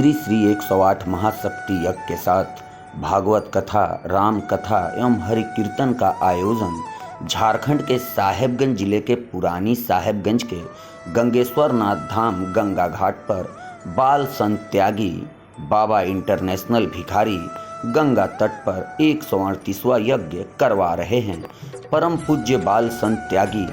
श्री श्री 108 महाशक्ति यज्ञ के साथ भागवत कथा, राम कथा एवं हरि कीर्तन का आयोजन झारखंड के साहेबगंज जिले के पुरानी साहेबगंज के गंगेश्वर नाथ धाम गंगा घाट पर बाल संत त्यागी बाबा इंटरनेशनल भिखारी गंगा तट पर 138वां यज्ञ करवा रहे हैं। परम पूज्य बाल संत त्यागी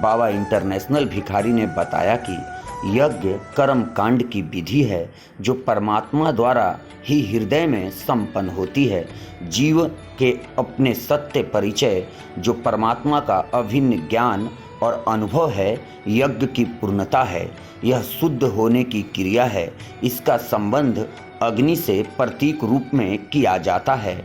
बाबा इंटरनेशनल भिखारी ने बताया कि यज्ञ कर्म कांड की विधि है जो परमात्मा द्वारा ही हृदय में संपन्न होती है। जीव के अपने सत्य परिचय जो परमात्मा का अभिन्न ज्ञान और अनुभव है, यज्ञ की पूर्णता है। यह शुद्ध होने की क्रिया है। इसका संबंध अग्नि से प्रतीक रूप में किया जाता है।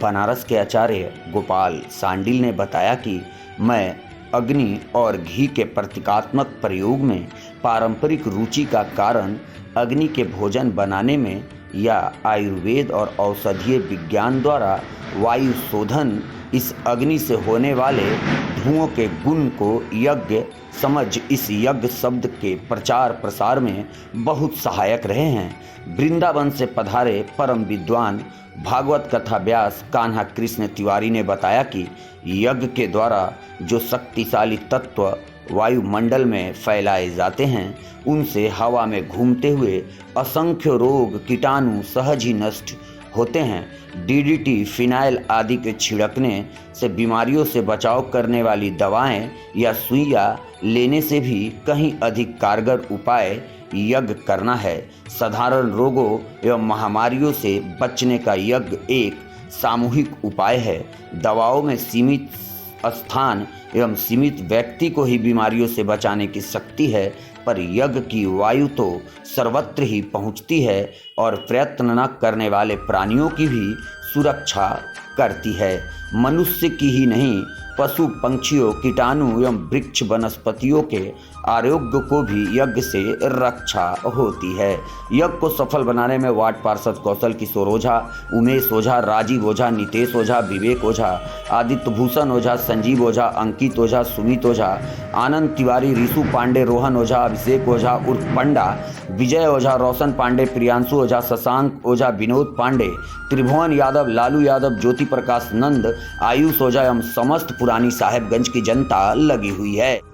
बनारस के आचार्य गोपाल सांडिल ने बताया कि मैं अग्नि और घी के प्रतीकात्मक प्रयोग में पारंपरिक रुचि का कारण अग्नि के भोजन बनाने में या आयुर्वेद और औषधीय विज्ञान द्वारा वायु शोधन इस अग्नि से होने वाले धुओं के गुण को यज्ञ समझ इस यज्ञ शब्द के प्रचार प्रसार में बहुत सहायक रहे हैं। वृंदावन से पधारे परम विद्वान भागवत कथा व्यास कान्हा कृष्ण तिवारी ने बताया कि यज्ञ के द्वारा जो शक्तिशाली तत्व वायुमंडल में फैलाए जाते हैं, उनसे हवा में घूमते हुए असंख्य रोग कीटाणु सहज ही नष्ट होते हैं। डीडीटी, फिनाइल आदि के छिड़कने से बीमारियों से बचाव करने वाली दवाएं या सुइयां लेने से भी कहीं अधिक कारगर उपाय यज्ञ करना है। साधारण रोगों एवं महामारियों से बचने का यज्ञ एक सामूहिक उपाय है। दवाओं में सीमित स्थान एवं सीमित व्यक्ति को ही बीमारियों से बचाने की शक्ति है, पर यज्ञ की वायु तो सर्वत्र ही पहुंचती है और प्रयत्न न करने वाले प्राणियों की भी सुरक्षा करती है। मनुष्य की ही नहीं, पशु पक्षियों, कीटाणु एवं वृक्ष वनस्पतियों के आरोग्य को भी यज्ञ से रक्षा होती है। यज्ञ को सफल बनाने में वार्ड पार्षद कौशल किशोर ओझा, उमेश ओझा, राजीव ओझा, नितेश ओझा, विवेक ओझा, आदित्य भूषण ओझा, संजीव ओझा, अंकित ओझा, सुमित ओझा, आनंद तिवारी, ऋषु पांडे, रोहन ओझा, अभिषेक ओझा उर्फ पंडा, विजय ओझा, रोशन पांडे, प्रियांशु ओझा, शशांक ओझा, विनोद पांडे, त्रिभुवन यादव, लालू यादव, ज्योति प्रकाश नंद, आयुष ओझा एवं समस्त पुरानी साहेबगंज की जनता लगी हुई है।